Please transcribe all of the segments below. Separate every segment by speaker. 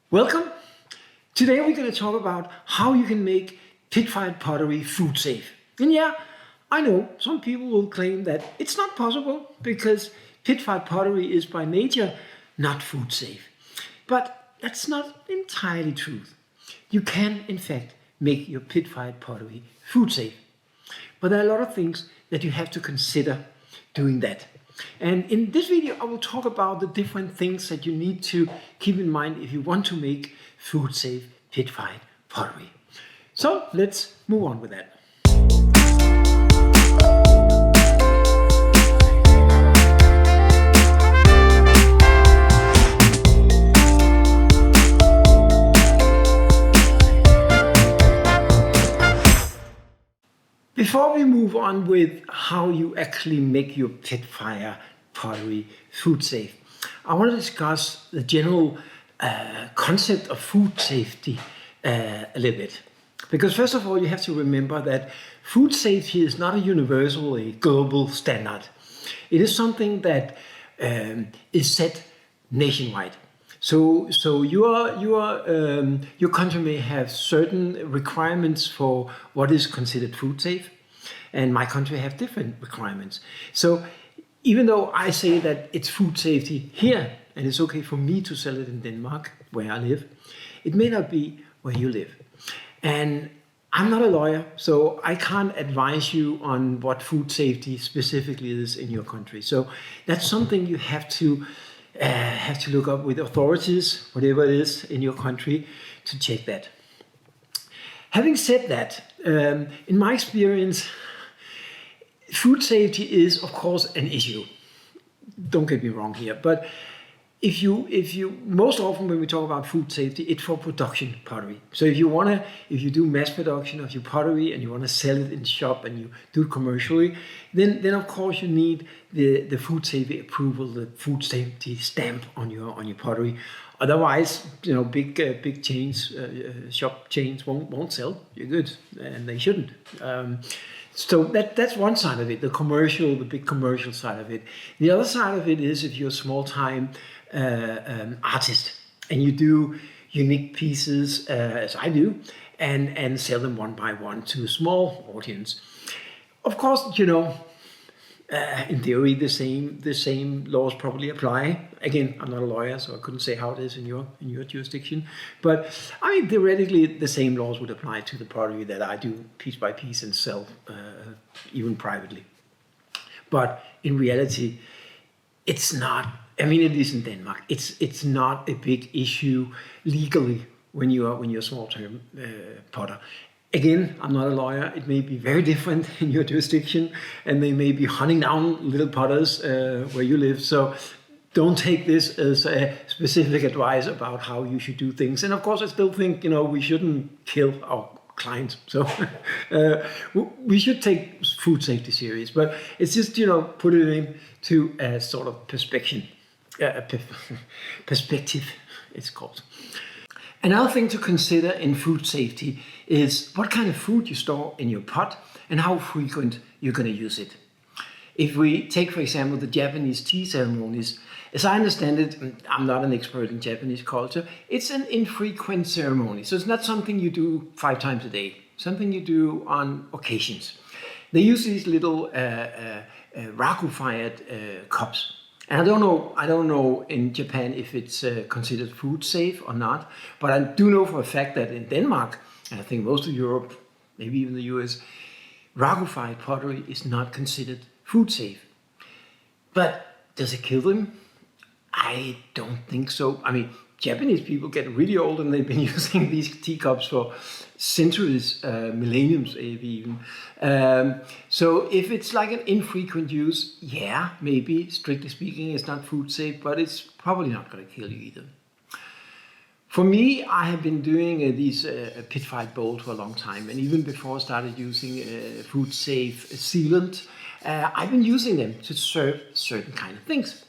Speaker 1: Welcome! Today we're going to talk about how you can make Pitfired Pottery food safe. And yeah, I know some people will claim that it's not possible because Pitfired Pottery is by nature not food safe. But that's not entirely true. You can in fact make your Pitfired Pottery food safe. But there are a lot of things that you have to consider doing that. And in this video, I will talk about the different things that you need to keep in mind if you want to make food safe Pitfired pottery. So let's move on with that. Before we move on with how you actually make your Pitfire Pottery food safe, I want to discuss the general concept of food safety a little bit. Because first of all, you have to remember that food safety is not a universal, a global standard. It is something that is set nationwide. So your country may have certain requirements for what is considered food safe, and my country have different requirements. So even though I say that it's food safety here, and it's okay for me to sell it in Denmark, where I live, it may not be where you live. And I'm not a lawyer, so I can't advise you on what food safety specifically is in your country. So that's something you have to look up with authorities, whatever it is in your country, to check that. Having said that, in my experience, food safety is of course an issue. Don't get me wrong here, but if you most often when we talk about food safety, it's for production pottery. So if you do mass production of your pottery and you want to sell it in the shop and you do it commercially, then of course you need the food safety approval, the food safety stamp on your pottery. Otherwise, big chains, shop chains won't sell your goods, and they shouldn't. So that's one side of it, the big commercial side of it. The other side of it is if you're a small-time artist and you do unique pieces, as I do, and sell them one by one to a small audience. Of course, in theory, the same laws probably apply. Again, I'm not a lawyer, so I couldn't say how it is in your jurisdiction. But I mean, theoretically, the same laws would apply to the pottery that I do piece by piece and sell, even privately. But in reality, it's not. I mean, at least in Denmark, it's not a big issue legally when you're a small-term potter. Again, I'm not a lawyer. It may be very different in your jurisdiction, and they may be hunting down little potters where you live. So don't take this as a specific advice about how you should do things. And of course, I still think we shouldn't kill our clients. So we should take food safety serious. But it's just put it into a sort of perspective. It's called. Another thing to consider in food safety is what kind of food you store in your pot and how frequent you're going to use it. If we take, for example, the Japanese tea ceremonies, as I understand it, I'm not an expert in Japanese culture, it's an infrequent ceremony. So it's not something you do 5 times a day, something you do on occasions. They use these little raku-fired cups. And I don't know in Japan if it's considered food safe or not, but I do know for a fact that in Denmark, and I think most of Europe, maybe even the US, raku-fired pottery is not considered food safe. But does it kill them? I don't think so. I mean, Japanese people get really old and they've been using these teacups for centuries, millenniums maybe even. So if it's like an infrequent use, yeah, maybe, strictly speaking, it's not food safe, but it's probably not going to kill you either. For me, I have been doing these Pitfired bowls for a long time, and even before I started using food safe sealant, I've been using them to serve certain kind of things.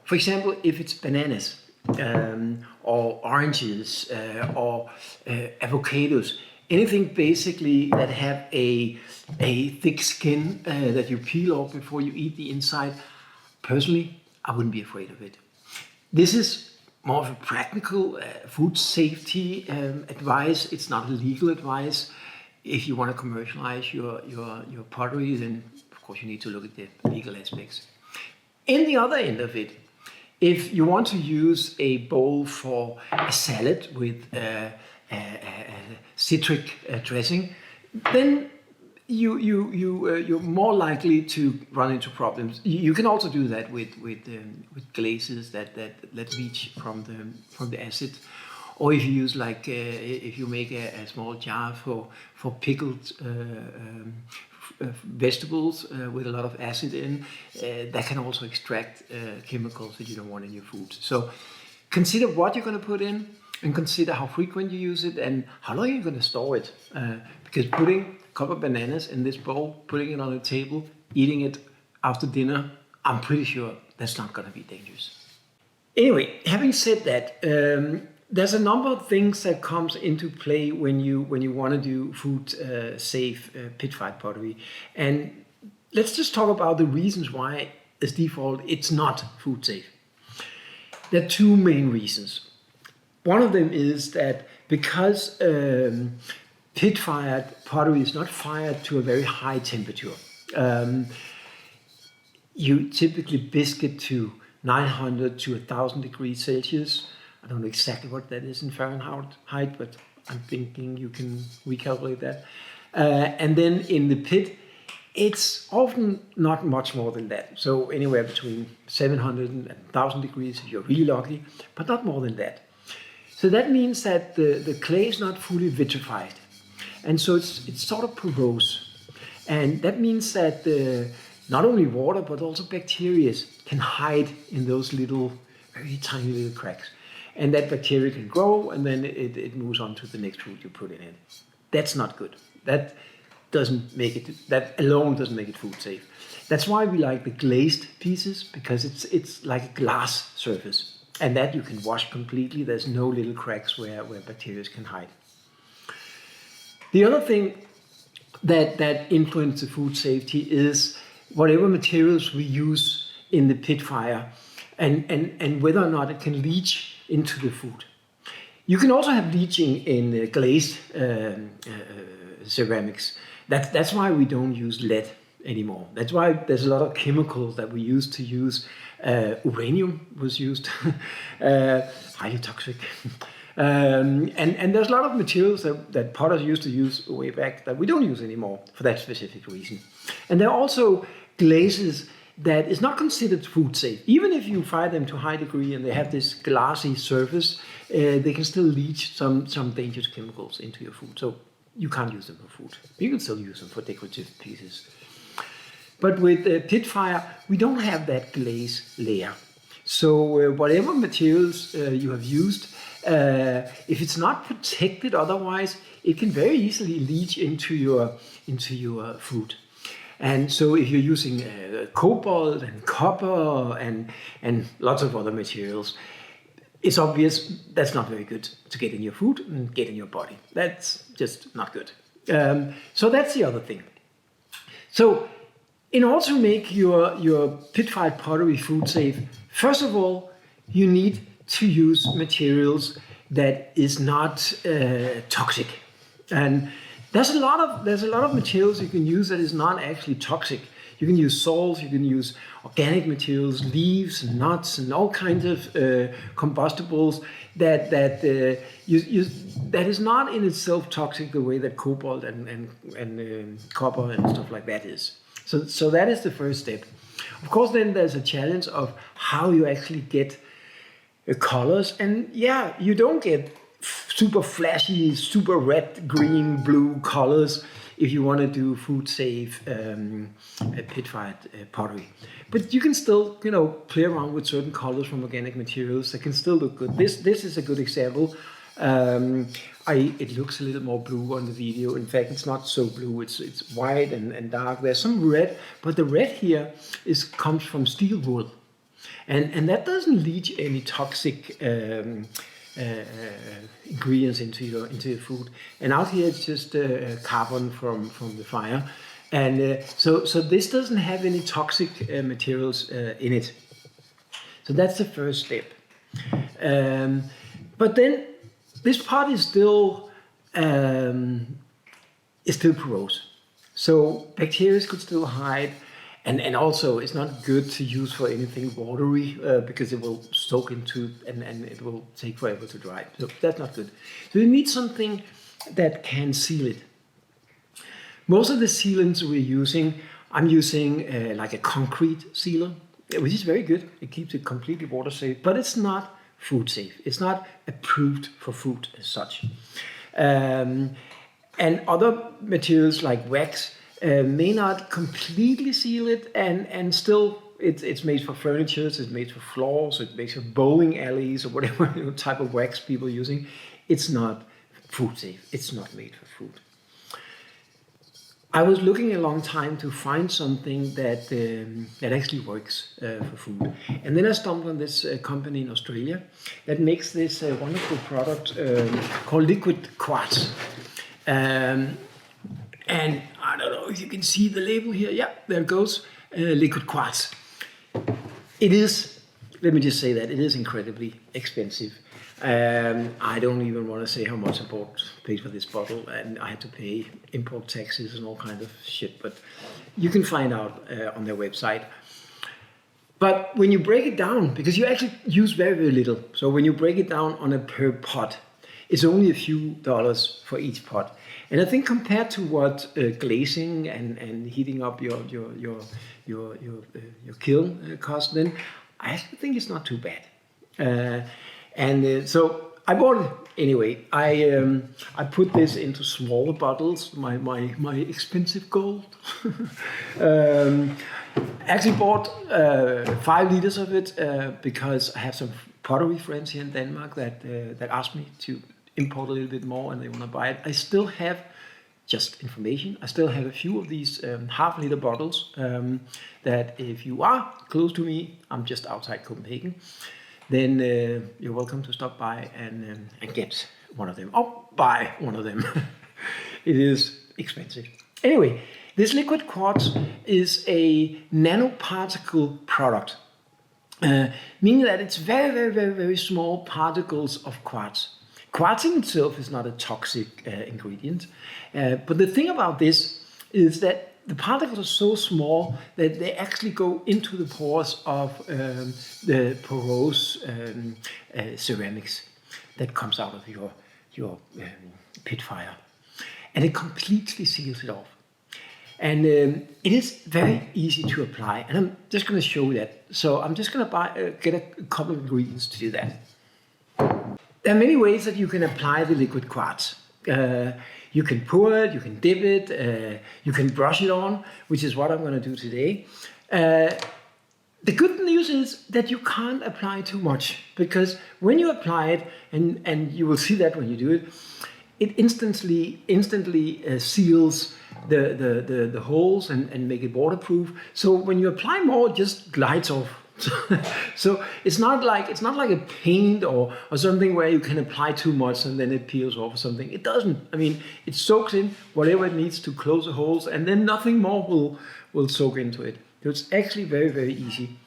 Speaker 1: For example, if it's bananas, or oranges, or avocados, anything basically that have a thick skin that you peel off before you eat the inside, personally, I wouldn't be afraid of it. This is more of a practical food safety advice. It's not legal advice. If you want to commercialize your pottery, then of course you need to look at the legal aspects. In the other end of it, if you want to use a bowl for a salad with citric dressing, then you're more likely to run into problems. You can also do that with glazes that leach from the acid, or if you use if you make a small jar for pickled vegetables with a lot of acid in, that can also extract chemicals that you don't want in your food. So consider what you're going to put in, and consider how frequent you use it and how long you're going to store it. Because putting a couple of bananas in this bowl, putting it on the table, eating it after dinner, I'm pretty sure that's not going to be dangerous. Anyway, having said that, there's a number of things that comes into play when you want to do food safe pitfired pottery. And let's just talk about the reasons why, as default, it's not food safe. There are two main reasons. One of them is that because pit-fired pottery is not fired to a very high temperature, you typically biscuit to 900 to 1,000 degrees Celsius. I don't know exactly what that is in Fahrenheit, but I'm thinking you can recalculate that. And then in the pit, it's often not much more than that. So anywhere between 700 and 1,000 degrees if you're really lucky, but not more than that. So that means that the clay is not fully vitrified. And so it's sort of porous. And that means that not only water, but also bacteria can hide in those little, very tiny little cracks. And that bacteria can grow, and then it moves on to the next food you put in it. That's not good. That alone doesn't make it food safe. That's why we like the glazed pieces, because it's like a glass surface. And that you can wash completely. There's no little cracks where bacteria can hide. The other thing that influences the food safety is whatever materials we use in the pit fire, and whether or not it can leach into the food. You can also have leaching in glazed ceramics. That's why we don't use lead anymore. That's why there's a lot of chemicals that we used to use. Uranium was used, highly toxic. And there's a lot of materials that potters used to use way back that we don't use anymore for that specific reason. And there are also glazes that is not considered food safe. Even if you fire them to a high degree and they have this glassy surface, they can still leach some dangerous chemicals into your food. So you can't use them for food. You can still use them for decorative pieces. But with pit fire, we don't have that glaze layer. So whatever materials you have used, if it's not protected otherwise, it can very easily leach into your food. And so if you're using cobalt and copper and lots of other materials, it's obvious that's not very good to get in your food and get in your body. That's just not good. So that's the other thing. So in order to make your pitfired pottery food safe, first of all, you need to use materials that is not toxic. And there's a lot of materials you can use that is not actually toxic. You can use salts, you can use organic materials, leaves, nuts, and all kinds of combustibles that is not in itself toxic the way that cobalt and copper and stuff like that is. So that is the first step. Of course, then there's a challenge of how you actually get colors. And yeah, you don't get super flashy, super red, green, blue colors if you want to do food safe pitfired pottery. But you can still, play around with certain colors from organic materials that can still look good. This is a good example. It looks a little more blue on the video. In fact, it's not so blue. It's white and dark. There's some red, but the red here comes from steel wool, and that doesn't leach any toxic ingredients into your food. And out here it's just carbon from the fire, and so this doesn't have any toxic materials in it. So that's the first step. But then this pot is still porous. So bacteria could still hide. And also, it's not good to use for anything watery because it will soak into and it will take forever to dry. So that's not good. So you need something that can seal it. Most of the sealants I'm using like a concrete sealer, which is very good. It keeps it completely water safe, but it's not food safe. It's not approved for food as such. And other materials like wax may not completely seal it, and still it's made for furniture, it's made for floors, it's made for bowling alleys or whatever type of wax people are using. It's not food safe. It's not made for food. I was looking a long time to find something that actually works for food, and then I stumbled on this company in Australia that makes this wonderful product called Liquid Quartz. And I don't know if you can see the label here. Yeah, there it goes. Liquid Quartz. It is, let me just say that, it is incredibly expensive. I don't even want to say how much I paid for this bottle, and I had to pay import taxes and all kinds of shit, but you can find out on their website. But when you break it down, because you actually use very, very little, so when you break it down on a per pot, it's only a few dollars for each pot. And I think compared to what glazing and heating up your kiln cost, then I actually think it's not too bad. So I bought it anyway. I put this into smaller bottles, my expensive gold. Actually bought 5 liters of it because I have some pottery friends here in Denmark that asked me to import a little bit more and they want to buy it. I still have, just information, I still have a few of these half-liter bottles that if you are close to me, I'm just outside Copenhagen, then you're welcome to stop by and get one of them, or buy one of them. It is expensive. Anyway, this liquid quartz is a nanoparticle product, meaning that it's very, very, very, very small particles of quartz. Quartz in itself is not a toxic ingredient, but the thing about this is that the particles are so small that they actually go into the pores of the porous ceramics that comes out of your pit fire, and it completely seals it off. And it is very easy to apply, and I'm just going to show you that. So I'm just going to get a couple of ingredients to do that. There are many ways that you can apply the liquid quartz. You can pour it, you can dip it, you can brush it on, which is what I'm going to do today. The good news is that you can't apply too much, because when you apply it, and you will see that when you do it, it instantly seals the holes and make it waterproof. So when you apply more, it just glides off. So it's not like a paint or something where you can apply too much and then it peels off or something. It doesn't. I mean, it soaks in whatever it needs to close the holes, and then nothing more will soak into it. So it's actually very, very easy.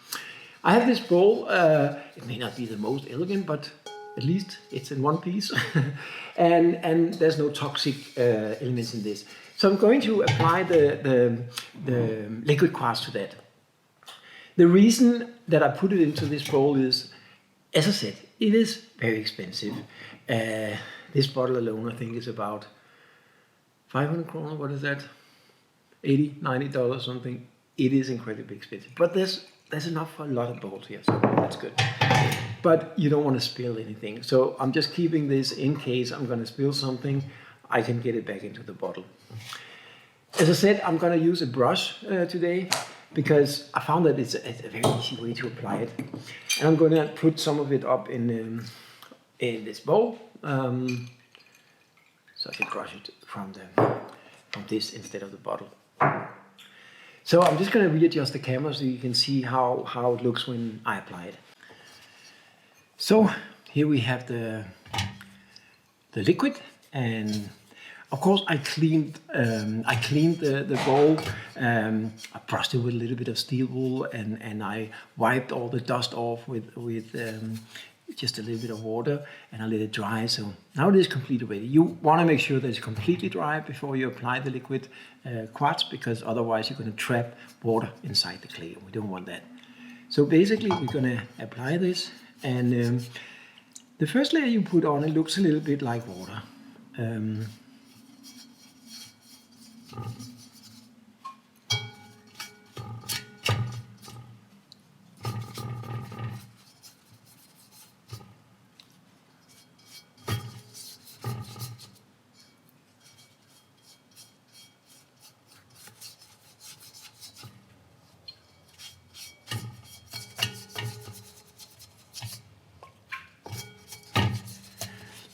Speaker 1: I have this bowl. It may not be the most elegant, but at least it's in one piece, and there's no toxic elements in this. So I'm going to apply the liquid quartz to that. The reason that I put it into this bowl is, as I said, it is very expensive. This bottle alone, I think, is about 500 kroner. What is that? $80, $90 something. It is incredibly expensive, but there's enough for a lot of bowls here, so that's good. But you don't want to spill anything, so I'm just keeping this in case I'm going to spill something. I can get it back into the bottle. As I said, I'm going to use a brush today, because I found that it's a very easy way to apply it. And I'm going to put some of it up in this bowl, so I can brush it from this instead of the bottle. So I'm just going to readjust the camera so you can see how it looks when I apply it. So here we have the liquid, and of course I cleaned the bowl. I brushed it with a little bit of steel wool, and I wiped all the dust off with just a little bit of water, and I let it dry. So now it is completely ready. You want to make sure that it's completely dry before you apply the liquid quartz, because otherwise you're going to trap water inside the clay, and we don't want that. So basically we're going to apply this, and the first layer you put on, it looks a little bit like water.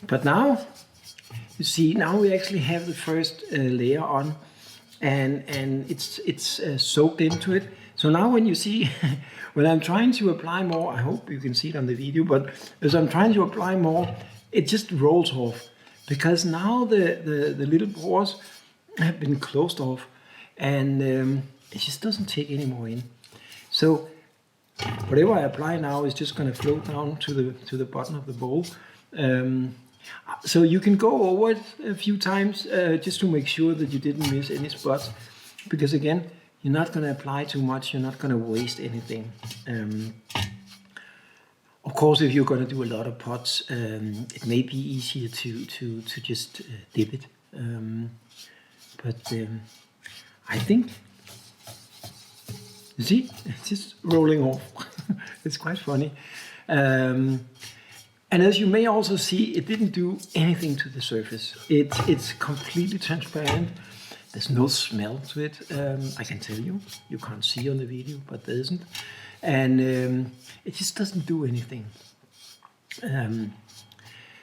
Speaker 1: But now, you see, now we actually have the first layer on, and it's soaked into it. So now when you see, when I'm trying to apply more, I hope you can see it on the video, but as I'm trying to apply more, it just rolls off, because now the little pores have been closed off, and it just doesn't take any more in. So whatever I apply now is just going to float down to the bottom of the bowl. So you can go over it a few times just to make sure that you didn't miss any spots, because again, you're not going to apply too much, you're not going to waste anything. Of course, if you're going to do a lot of pots, it may be easier to just dip it. But I think, you see, it's just rolling off. It's quite funny. And as you may also see, it didn't do anything to the surface. It's completely transparent. There's no smell to it, I can tell you. You can't see on the video, but there isn't. And it just doesn't do anything.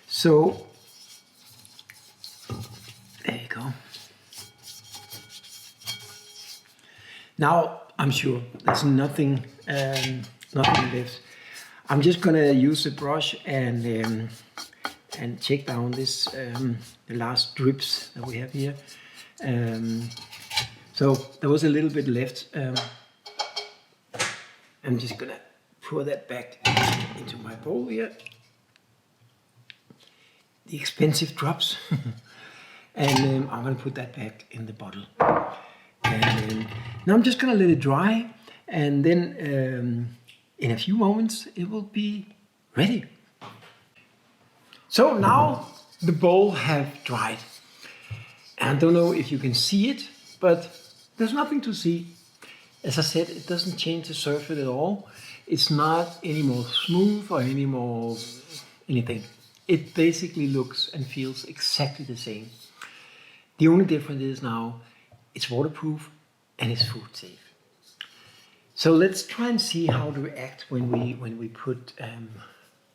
Speaker 1: So, there you go. Now, I'm sure there's nothing left. I'm just gonna use the brush and check down this the last drips that we have here. So there was a little bit left. I'm just gonna pour that back into my bowl here. The expensive drops, and I'm gonna put that back in the bottle. And now I'm just gonna let it dry, and then. In a few moments, it will be ready. So now the bowl have dried. And I don't know if you can see it, but there's nothing to see. As I said, it doesn't change the surface at all. It's not any more smooth or any more anything. It basically looks and feels exactly the same. The only difference is now it's waterproof and it's food safe. So let's try and see how to react when we put,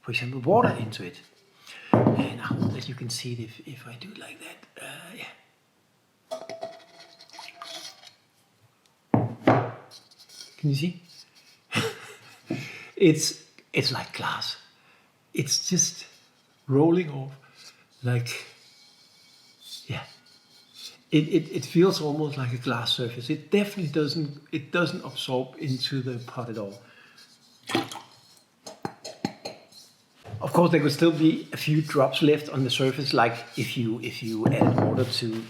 Speaker 1: for example, water into it. And I hope that you can see it if I do it like that. Yeah. Can you see? It's like glass. It's just rolling off like, yeah. It feels almost like a glass surface. It definitely doesn't absorb into the pot at all. Of course, there could still be a few drops left on the surface, like if you add water to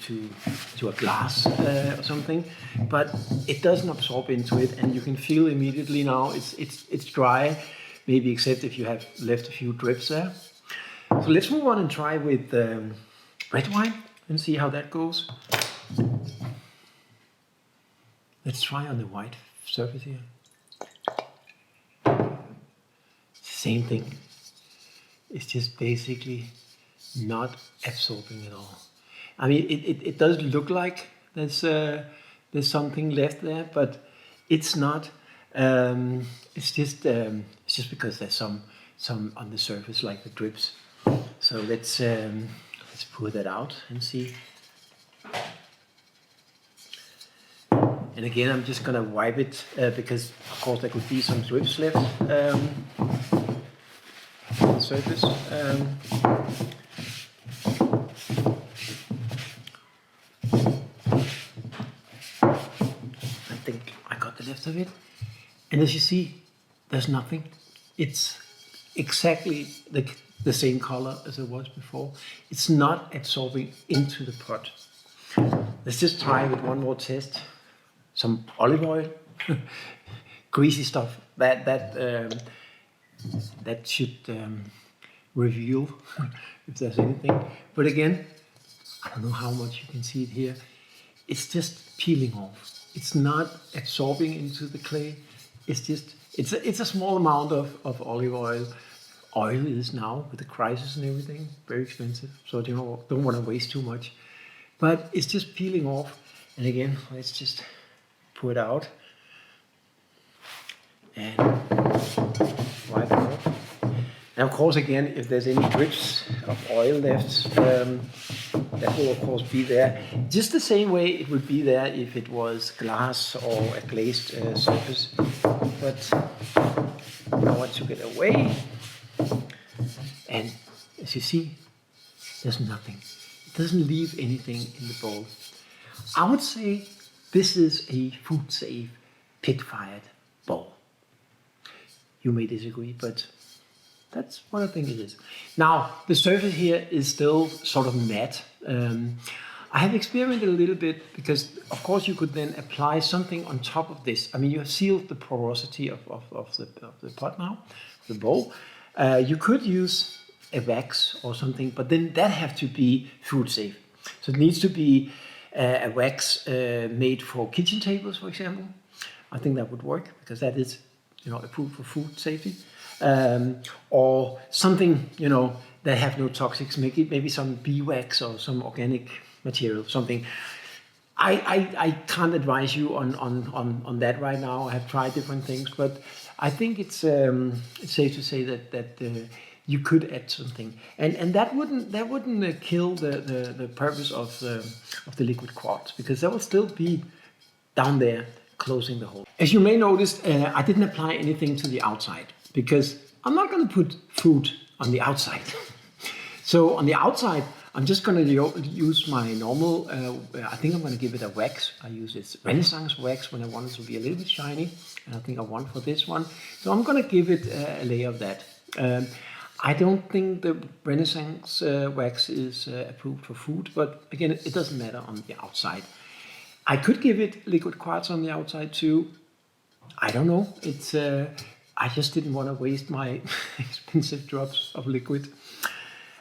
Speaker 1: a glass or something. But it doesn't absorb into it, and you can feel immediately now it's dry, maybe except if you have left a few drips there. So let's move on and try with red wine and see how that goes. Let's try on the white surface here. Same thing. It's just basically not absorbing at all. I mean, it does look like there's something left there, but it's not. It's just because there's some on the surface, like the drips. So let's pour that out and see. And again, I'm just gonna wipe it because, of course, there could be some drips left on the surface. I think I got the left of it. And as you see, there's nothing. It's exactly the same color as it was before. It's not absorbing into the pot. Let's just try with one more test. Some olive oil, greasy stuff. That should reveal if there's anything. But again, I don't know how much you can see it here. It's just peeling off. It's not absorbing into the clay. It's just, it's a small amount of olive oil. Oil is now, with the crisis and everything, very expensive. So don't want to waste too much. But it's just peeling off. And again, let's just pour it out. And wipe it off. And of course, again, if there's any drips of oil left, that will of course be there. Just the same way it would be there if it was glass or a glazed surface. But now I took it away. And as you see, there's nothing. It doesn't leave anything in the bowl. I would say this is a food safe pit-fired bowl. You may disagree, but that's what I think it is. Now, the surface here is still sort of matte. I have experimented a little bit because, of course, you could then apply something on top of this. I mean, you have sealed the porosity of the pot now, the bowl. You could use a wax or something, but then that have to be food safe. So it needs to be a wax made for kitchen tables, for example. I think that would work because that is, approved for food safety. Or something, that have no toxics, maybe some bee wax or some organic material, something. I can't advise you on that right now. I have tried different things, but I think it's safe to say that you could add something, and that wouldn't kill the purpose of the liquid quartz, because that will still be down there closing the hole. As you may notice, I didn't apply anything to the outside because I'm not going to put food on the outside. So on the outside, I'm just going to use my normal, I think I'm going to give it a wax. I use this Renaissance wax when I want it to be a little bit shiny, and I think I want for this one. So I'm going to give it a layer of that. I don't think the Renaissance wax is approved for food, but again, it doesn't matter on the outside. I could give it liquid quartz on the outside too. I don't know. It's I just didn't want to waste my expensive drops of liquid.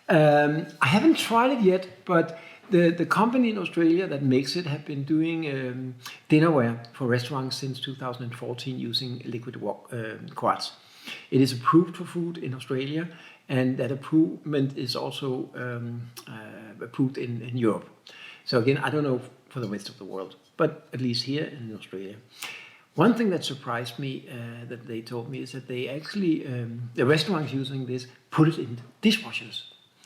Speaker 1: I haven't tried it yet, but the company in Australia that makes it have been doing dinnerware for restaurants since 2014 using liquid quartz. It is approved for food in Australia, and that approval is also approved in Europe. So again, I don't know for the rest of the world, but at least here in Australia. One thing that surprised me that they told me is that they actually, the restaurants using this, put it in dishwashers.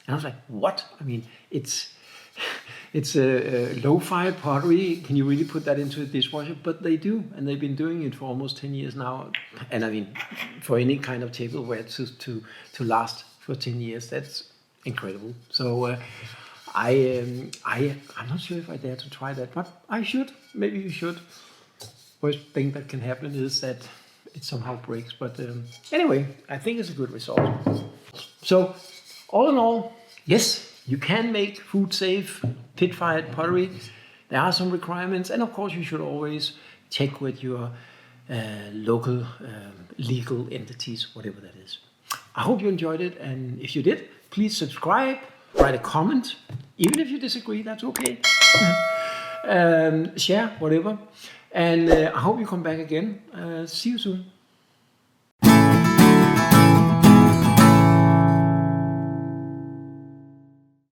Speaker 1: And I was like, what? I mean, it's a low-fire pottery. Can you really put that into a dishwasher? But they do, and they've been doing it for almost 10 years now. And I mean, for any kind of tableware to last for 10 years, that's incredible. So I'm not sure if I dare to try that, but I should. Maybe you should. Worst thing that can happen is that it somehow breaks. But anyway, I think it's a good result. So all in all, yes, you can make food safe pit-fired pottery. There are some requirements, and of course you should always check with your local legal entities, whatever that is. I hope you enjoyed it, and if you did, please subscribe, write a comment, even if you disagree, that's okay. Share, whatever. And I hope you come back again. See you soon.